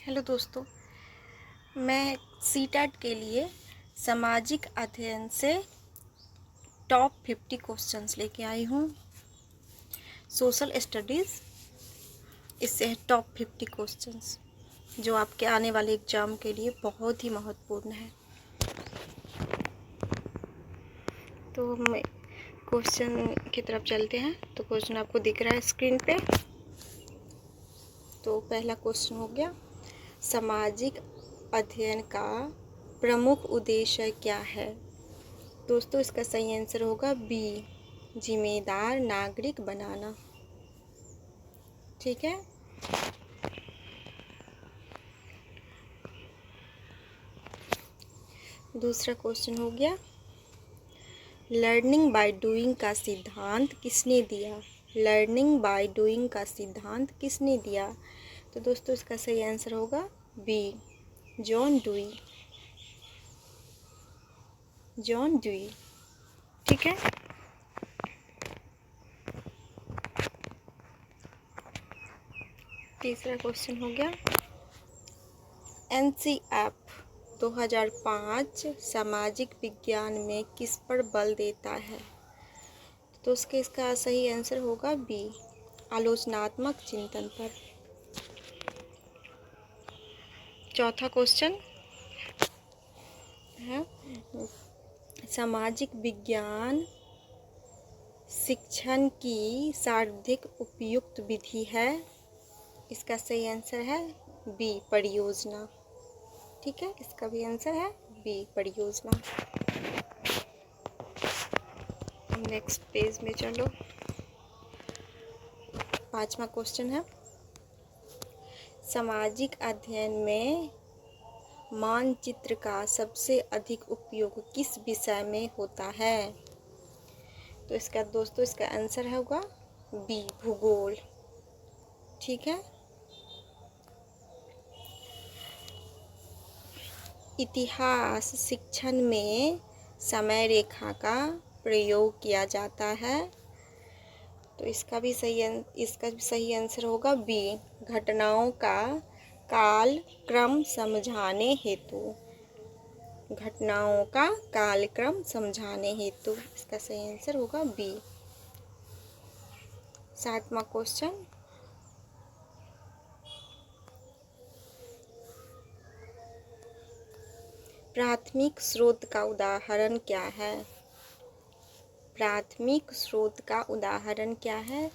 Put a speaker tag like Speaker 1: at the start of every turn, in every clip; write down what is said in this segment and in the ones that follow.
Speaker 1: Hello दोस्तों, मैं CTET के लिए सामाजिक अध्ययन से टॉप 50 क्वेश्चंस लेके आई हूँ। सोशल स्टडीज़ इससे है टॉप 50 क्वेश्चंस जो आपके आने वाले एग्ज़ाम के लिए बहुत ही महत्वपूर्ण है। तो हम क्वेश्चन की तरफ चलते हैं। तो क्वेश्चन आपको दिख रहा है स्क्रीन पे। तो पहला क्वेश्चन हो गया, सामाजिक अध्ययन का प्रमुख उद्देश्य क्या है? दोस्तों इसका सही आंसर होगा बी, जिम्मेदार नागरिक बनाना। ठीक है। दूसरा क्वेश्चन हो गया, लर्निंग बाय डूइंग का सिद्धांत किसने दिया? लर्निंग बाय डूइंग का सिद्धांत किसने दिया? तो दोस्तों इसका सही आंसर होगा B, John Dewey. John Dewey. ठीक है। तीसरा क्वेश्चन हो गया, NCERT 2005 सामाजिक विज्ञान में किस पर बल देता है? तो इसका सही आंसर होगा बी, आलोचनात्मक चिंतन पर। चौथा क्वेश्चन है, सामाजिक विज्ञान शिक्षण की सर्वाधिक उपयुक्त विधि है? इसका सही आंसर है बी, परियोजना। ठीक है, इसका भी आंसर है बी, परियोजना। नेक्स्ट पेज में चलो। पांचवा क्वेश्चन है, सामाजिक अध्ययन में मानचित्र का सबसे अधिक उपयोग किस विषय में होता है? तो इसका दोस्तों इसका आंसर होगा बी, भूगोल। ठीक है। इतिहास शिक्षण में समय रेखा का प्रयोग किया जाता है। तो इसका भी सही आंसर होगा बी, घटनाओं का कालक्रम समझाने हेतु। घटनाओं का कालक्रम समझाने हेतु इसका सही आंसर होगा बी। सातवां क्वेश्चन, प्राथमिक स्रोत का उदाहरण क्या है? प्राथमिक स्रोत का उदाहरण क्या है?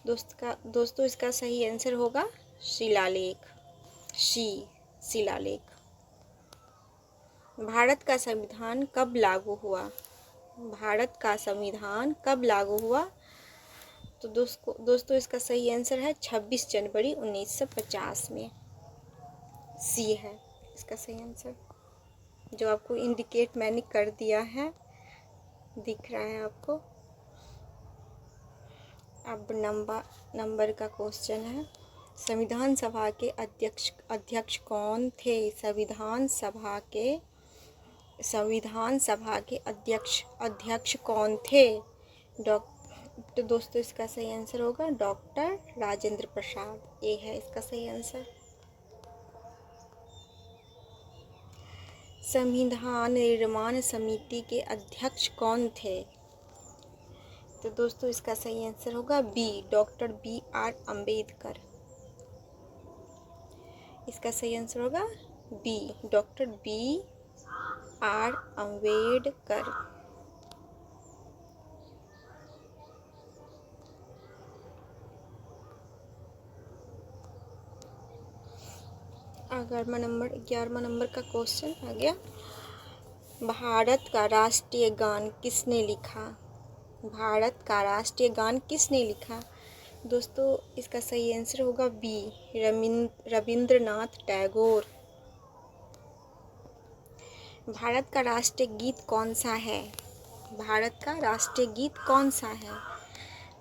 Speaker 1: दोस्तों इसका सही आंसर होगा शिलालेख। शिलालेख। भारत का संविधान कब लागू हुआ? भारत का संविधान कब लागू हुआ? तो दोस्तों इसका सही आंसर है 26 जनवरी 1950 में। सी है इसका सही आंसर, जो आपको इंडिकेट मैंने कर दिया है, दिख रहा है आपको। अब नंबर का क्वेश्चन है, संविधान सभा के अध्यक्ष कौन थे? संविधान सभा के अध्यक्ष कौन थे? तो दोस्तों इसका सही आंसर होगा डॉक्टर राजेंद्र प्रसाद। ये है इसका सही आंसर। संविधान निर्माण समिति के अध्यक्ष कौन थे? तो दोस्तों इसका सही आंसर होगा बी, डॉक्टर BR अम्बेडकर। इसका सही आंसर होगा बी, डॉक्टर BR अम्बेडकर। अगला 11वां नंबर का क्वेश्चन आ गया, भारत का राष्ट्रीय गान किसने लिखा? भारत का राष्ट्रीय गान किसने लिखा? दोस्तों इसका सही आंसर होगा बी, रविंद्रनाथ टैगोर। भारत का राष्ट्रीय गीत कौन सा है? भारत का राष्ट्रीय गीत कौन सा है?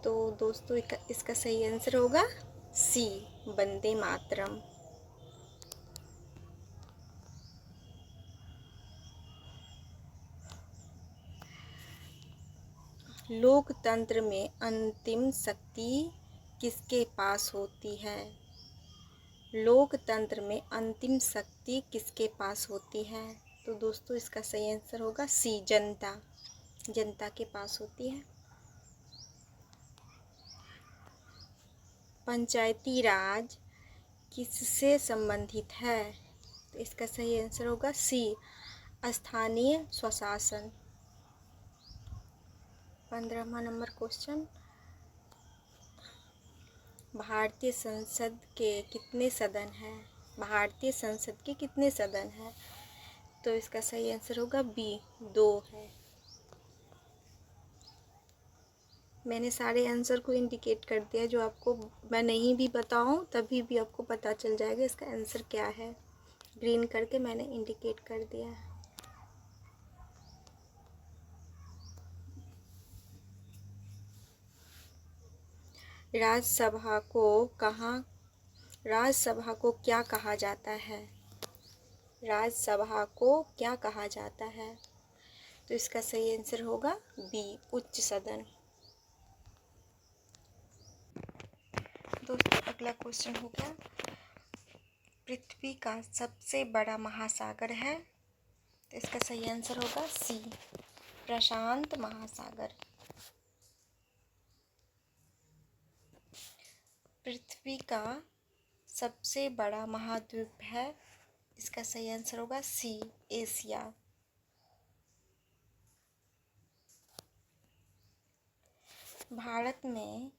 Speaker 1: तो दोस्तों इसका सही आंसर होगा सी, वंदे मातरम। लोकतंत्र में अंतिम शक्ति किसके पास होती है? लोकतंत्र में अंतिम शक्ति किसके पास होती है? तो दोस्तों इसका सही आंसर होगा सी, जनता। जनता के पास होती है। पंचायती राज किससे संबंधित है? तो इसका सही आंसर होगा सी, स्थानीय स्वशासन। 15वां नंबर क्वेश्चन, भारतीय संसद के कितने सदन हैं? भारतीय संसद के कितने सदन हैं? तो इसका सही आंसर होगा बी, 2 है। मैंने सारे आंसर को इंडिकेट कर दिया, जो आपको मैं नहीं भी बताऊं तभी भी आपको पता चल जाएगा इसका आंसर क्या है। ग्रीन करके मैंने इंडिकेट कर दिया है। राज्यसभा को क्या कहा जाता है? राज्यसभा को क्या कहा जाता है? तो इसका सही आंसर होगा बी, उच्च सदन। दोस्तों अगला क्वेश्चन हो गया, पृथ्वी का सबसे बड़ा महासागर है? तो इसका सही आंसर होगा सी, प्रशांत महासागर। पृथ्वी का सबसे बड़ा महाद्वीप है? इसका सही आंसर होगा सी, एशिया। भारत में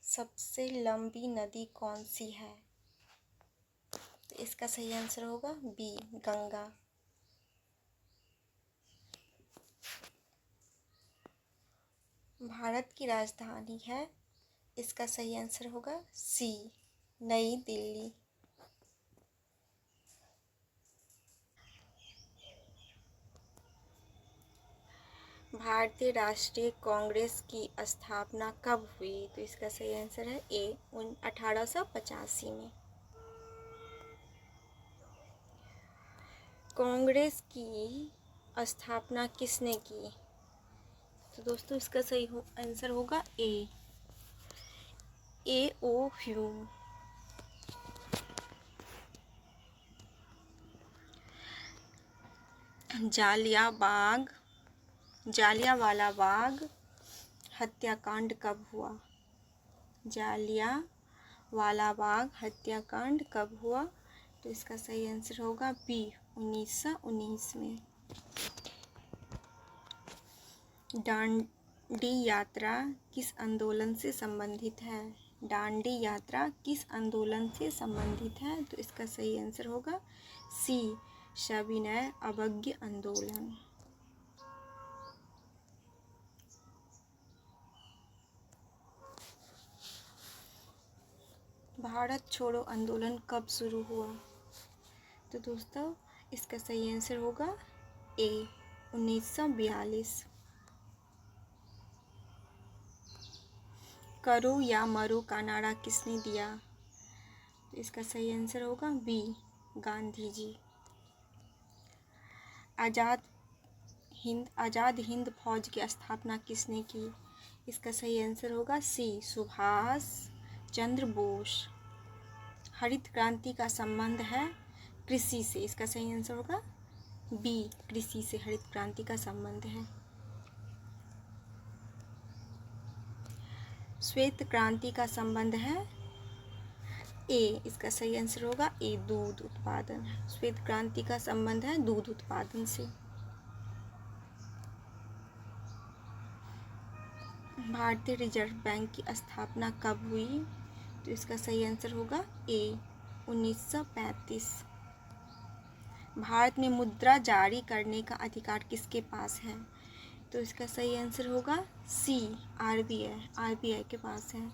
Speaker 1: सबसे लंबी नदी कौन सी है? तो इसका सही आंसर होगा बी, गंगा। भारत की राजधानी है? इसका सही आंसर होगा सी, नई दिल्ली। भारतीय राष्ट्रीय कांग्रेस की स्थापना कब हुई? तो इसका सही आंसर है ए, 1885 में। कांग्रेस की स्थापना किसने की? तो दोस्तों इसका सही आंसर होगा ए, ओ ह्यूम। जालियांवाला बाग हत्याकांड कब हुआ? जालियांवाला बाग हत्याकांड कब हुआ? तो इसका सही आंसर होगा बी, 1919 में। दांडी यात्रा किस आंदोलन से संबंधित है? दांडी यात्रा किस आंदोलन से संबंधित है? तो इसका सही आंसर होगा सी, सविनय अवज्ञा आंदोलन। भारत छोड़ो आंदोलन कब शुरू हुआ? तो दोस्तों इसका सही आंसर होगा ए, 1942। करो या मरो का नारा किसने दिया? तो इसका सही आंसर होगा बी, गांधी जी। आज़ाद हिंद फौज की स्थापना किसने की? इसका सही आंसर होगा सी, सुभाष चंद्र बोस। हरित क्रांति का संबंध है कृषि से? इसका सही आंसर होगा बी, कृषि से हरित क्रांति का संबंध है। श्वेत क्रांति का संबंध है ए, इसका सही आंसर होगा ए, दूध उत्पादन। श्वेत क्रांति का संबंध है दूध उत्पादन से। भारतीय रिजर्व बैंक की स्थापना कब हुई? तो इसका सही आंसर होगा ए, 1935। भारत में मुद्रा जारी करने का अधिकार किसके पास है? तो इसका सही आंसर होगा सी, आरबीआई के पास है।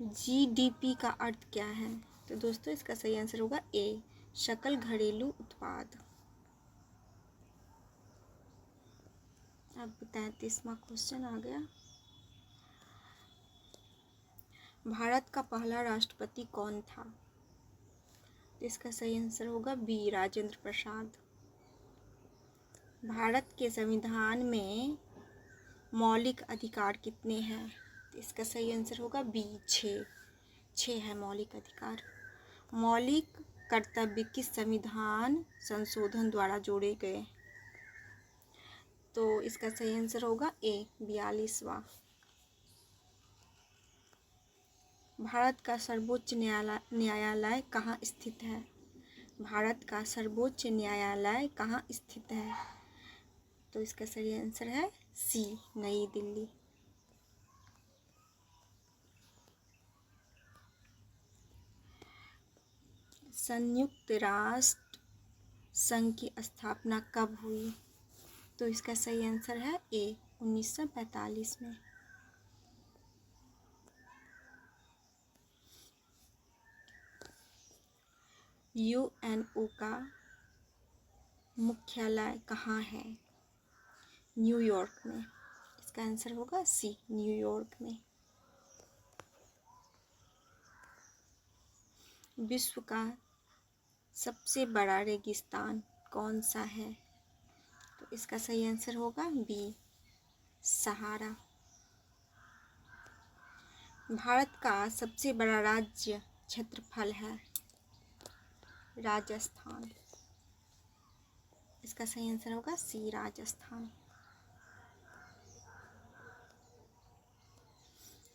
Speaker 1: जीडीपी का अर्थ क्या है? तो दोस्तों इसका सही आंसर होगा ए, सकल घरेलू उत्पाद। अब 33वां क्वेश्चन आ गया, भारत का पहला राष्ट्रपति कौन था? तो इसका सही आंसर होगा बी, राजेंद्र प्रसाद। भारत के संविधान में मौलिक अधिकार कितने हैं? इसका सही आंसर होगा बी 6। 6 है मौलिक अधिकार। मौलिक कर्तव्य किस संविधान संशोधन द्वारा जोड़े गए? तो इसका सही आंसर होगा ए 42वां। भारत का सर्वोच्च न्यायालय कहाँ स्थित है? भारत का सर्वोच्च न्यायालय कहाँ स्थित है? तो इसका सही आंसर है सी नई दिल्ली। संयुक्त राष्ट्र संघ की स्थापना कब हुई? तो इसका सही आंसर है ए 1945 में। यूएनओ का मुख्यालय कहाँ है? न्यूयॉर्क में। इसका आंसर होगा सी न्यूयॉर्क में। विश्व का सबसे बड़ा रेगिस्तान कौन सा है? तो इसका सही आंसर होगा बी सहारा। भारत का सबसे बड़ा राज्य क्षेत्रफल है राजस्थान। इसका सही आंसर होगा सी राजस्थान।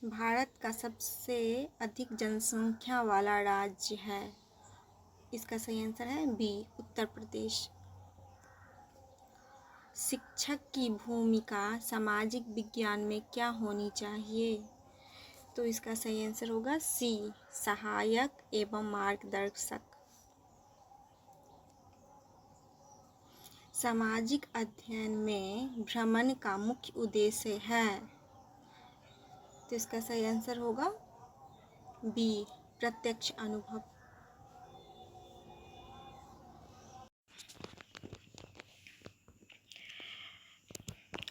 Speaker 1: भारत का सबसे अधिक जनसंख्या वाला राज्य है? इसका सही आंसर है बी उत्तर प्रदेश। शिक्षक की भूमिका सामाजिक विज्ञान में क्या होनी चाहिए? तो इसका सही आंसर होगा सी सहायक एवं मार्गदर्शक। सामाजिक अध्ययन में भ्रमण का मुख्य उद्देश्य है? तो इसका सही आंसर होगा बी प्रत्यक्ष अनुभव।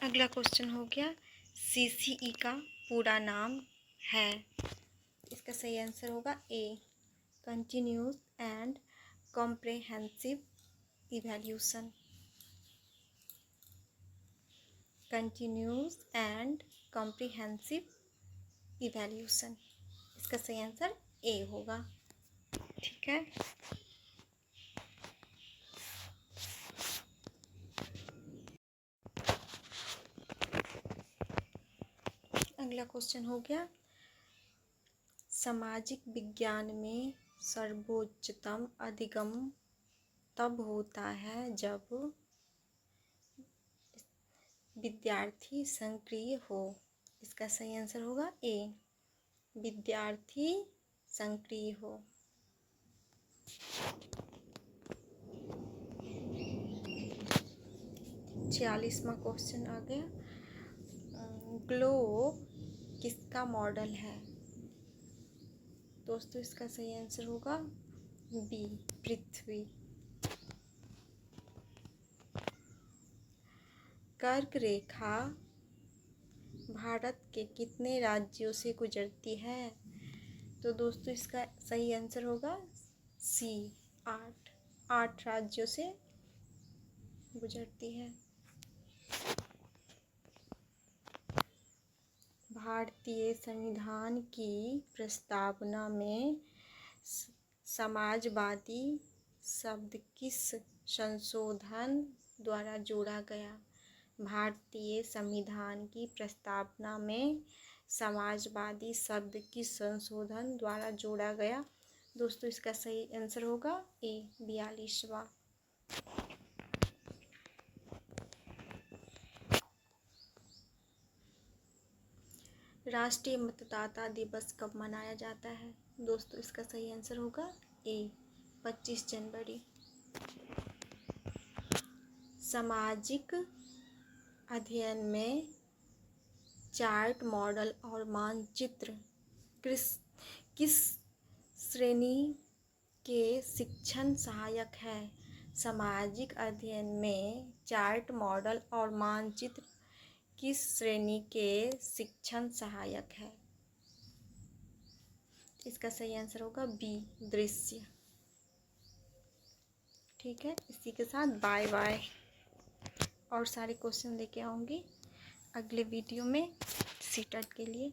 Speaker 1: अगला क्वेश्चन हो गया सीसीई का पूरा नाम है? इसका सही आंसर होगा a continuous and comprehensive evaluation. Continuous and comprehensive evaluation. इसका सही आंसर ए होगा। ठीक है। अगला क्वेश्चन हो गया सामाजिक विज्ञान में सर्वोच्चतम अधिगम तब होता है जब विद्यार्थी सक्रिय हो। इसका सही आंसर होगा ए विद्यार्थी सक्रिय हो। 46वां क्वेश्चन आ गया ग्लोब किसका मॉडल है? दोस्तों इसका सही आंसर होगा बी पृथ्वी। कर्क रेखा भारत के कितने राज्यों से गुजरती है? तो दोस्तों इसका सही आंसर होगा सी 8 राज्यों से गुजरती है। भारतीय संविधान की प्रस्तावना में समाजवादी शब्द किस संशोधन द्वारा जोड़ा गया? भारतीय संविधान की प्रस्तावना में समाजवादी शब्द किस संशोधन द्वारा जोड़ा गया? दोस्तों इसका सही आंसर होगा ए 42वां। राष्ट्रीय मतदाता दिवस कब मनाया जाता है? दोस्तों इसका सही आंसर होगा ए 25 जनवरी। सामाजिक अध्ययन में चार्ट मॉडल और मानचित्र किस श्रेणी के शिक्षण सहायक है? सामाजिक अध्ययन में चार्ट मॉडल और मानचित्र किस श्रेणी के शिक्षण सहायक है? इसका सही आंसर होगा बी दृश्य। ठीक है, इसी के साथ बाय बाय। और सारे क्वेश्चन लेके आऊँगी अगले वीडियो में सीटेट के लिए।